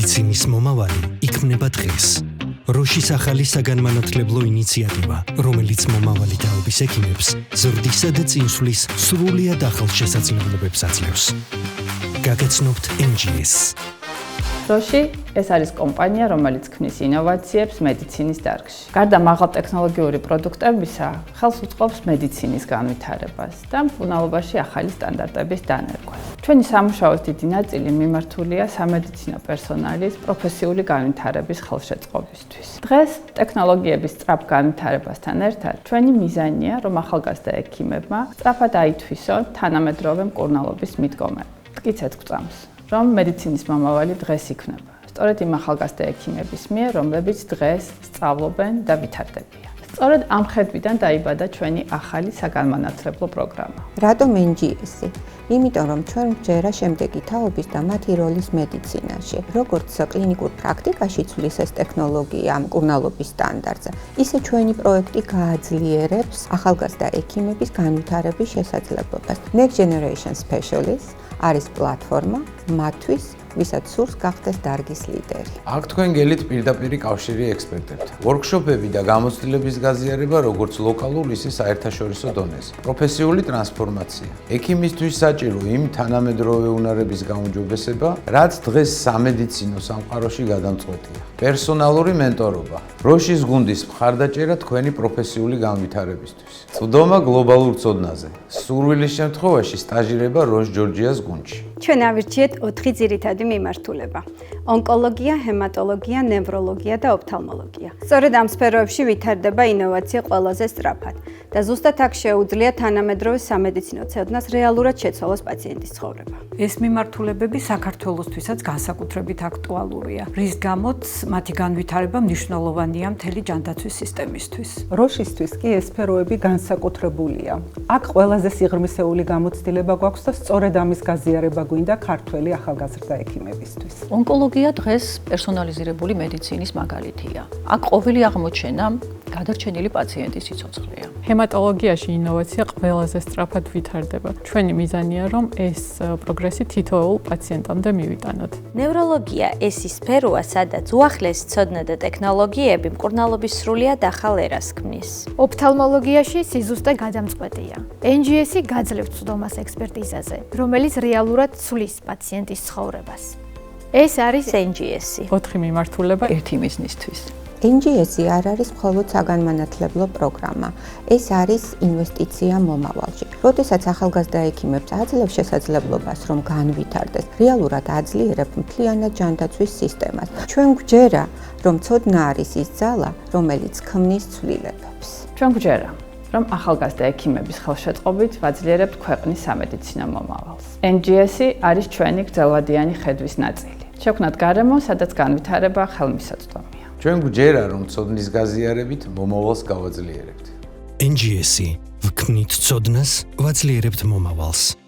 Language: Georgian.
მედიცინის მომავალი იქმნება დღეს. როშის ახალი საგანმანათლებლო ინიციატივა, რომელიც მომავალი თაობის ექიმებს ზრდისა და წინსვლის სრულიად ახალ შესაძლებლობებს აძლევს. გაგაცნობთ NGS. როში ეს არის კომპანია, რომელიც ქმნის ინოვაციებს მედიცინის დარგში. გარდა მაღალტექნოლოგიური პროდუქტებისა, ხელს უწყობს მედიცინის განვითარებას და მკურნალობაში ახალი სტანდარტების დანერგვას. ჩვენი სამუშაოს დიდი ნაწილი მიმართულია სამედიცინო პერსონალის პროფესიული განვითარების ხელშეწყობისთვის. დღეს ტექნოლოგიების სწრაფ განვითარებასთან ერთად ჩვენი მიზანია, რომ ახალგაზრდა ექიმებმა სწრაფად აითვისონ თანამედროვე მკურნალობის მიდგომები. მტკიცედ გვწამს, რომ მედიცინის მომავალი დღეს იქნება. სწორედ იმ ახალგაზრდა ექიმების მიერ, რომლებიც დღეს სწავლობენ და ვითარდებიან. სწორედ ამ ხედვიდან დაიბადა ჩვენი ახალი საგანმანათლებლო პროგრამა. რატომ NGS-ი? იმიტომ რომ ჩვენ გვჯერა შემდეგი თაობის და მათი როლის მედიცინაში. როგორც კლინიკურ პრაქტიკაში ცვლის ეს ტექნოლოგია მკურნალობის სტანდარტზე, ისე ჩვენი პროექტი გააძლიერებს ახალგაზრდა ექიმების განვითარების შესაძლებლობას. Next Generation Specialist არის პლატფორმა მათთვის, ვისაც სურს გახდეს დარგის ლიდერი. აქ თქვენ გელით პირდაპირ კავშირი ექსპერტებთან. ვორქშოპები და გამოცდილების გაზიარება როგორც ლოკალურ, ისე საერთაშორისო დონეზე. პროფესიული ტრანსფორმაცია. ექიმისთვის საჭირო იმ თანამედროვე უნარების გაუმჯობესება, რაც დღეს სამედიცინო სამყაროში გადამწყვეტია. პერსონალური მენტორობა. როშის გუნდის მხარდაჭერა თქვენი პროფესიული განვითარებისთვის. წვდომა გლობალურ ცოდნაზე. სურვილის შემთხვევაში სტაჟირება როშ ჯორჯიას გუნდში. ჩვენ ავირჩიეთ 4 ძირითადი მიმართულება: ონკოლოგია, ჰემატოლოგია, ნევროლოგია და ოფთალმოლოგია. სწორედ ამ სფეროებში ვითარდება ინოვაცია ყველაზე სწრაფად და ზუსტად აქ შეუძლია თანამედროვე სამედიცინო ცოდნას რეალურად შეცვალოს პაციენტის ცხოვრება. ეს მიმართულებები საქართველოსთვისაც განსაკუთრებით აქტუალურია, რის გამოც მათი განვითარება მნიშვნელოვანია მთელი ჯანდაცვის სისტემისთვის. როშისთვის კი ეს სფეროები განსაკუთრებულია. აქ ყველაზე სიღრმისეული გამოცდილება გვაქვს და სწორედ ამის გაზიარება გვინდა ქართველი ახალგაზრდა ექიმებისთვის. ონკოლოგია დღეს პერსონალიზირებული მედიცინის მაგალითია. აქ ყოველი აღმოჩენა გადარჩენილი პაციენტის სიცოცხლეა. ჰემატოლოგიაში ინოვაცია ყველაზე სწრაფად ვითარდება. ჩვენი მიზანია, რომ ეს პროგრესი თითოეულ პაციენტამდე მივიტანოთ. ნევროლოგია ეს ის სფეროა, სადაც უახლესი ცოდნა და ტექნოლოგიები მკურნალობის სრულიად ახალ ერას ქმნის. ოფთალმოლოგიაში სიზუსტე გადამწყვეტია. NGS-ი გაძლევს წვდომას ექსპერტიზაზე, რომელიც რეალურად ცვლის პაციენტის ცხოვრებას. ეს არის NGS-ი. 4 მიმართულება ერთი მიზნისთვის. NGS-ი არ არის მხოლოდ საგანმანათლებლო პროგრამა. ეს არის ინვესტიცია მომავალში. როდესაც ახალგაზრდა ექიმებს აძლევს შესაძლებლობას, რომ განვითარდეს, რეალურად აძლიერებს მთლიანად ჯანდაცვის სისტემას. ჩვენ გვჯერა, რომ ცოდნა არის ის ძალა, რომელიც ქმნის ცვლილებებს. ჩვენ გვჯერა, რომ ახალგაზრდა ექიმების ხელშეწყობით ვაძლიერებთ ქვეყნის სამედიცინო მომავალს. NGS-ი არის ჩვენი გრძელვადიანი ხედვის ნაწილი. შევქმნათ გარემო, სადაც განვითარება ხელმისაწვდომია. ჩვენ გვჯერა, რომ ცოდნის გაზიარებით მომავალს გავაძლიერებთ. NGS-ი ვქმნით ცოდნას, ვაძლიერებთ მომავალს.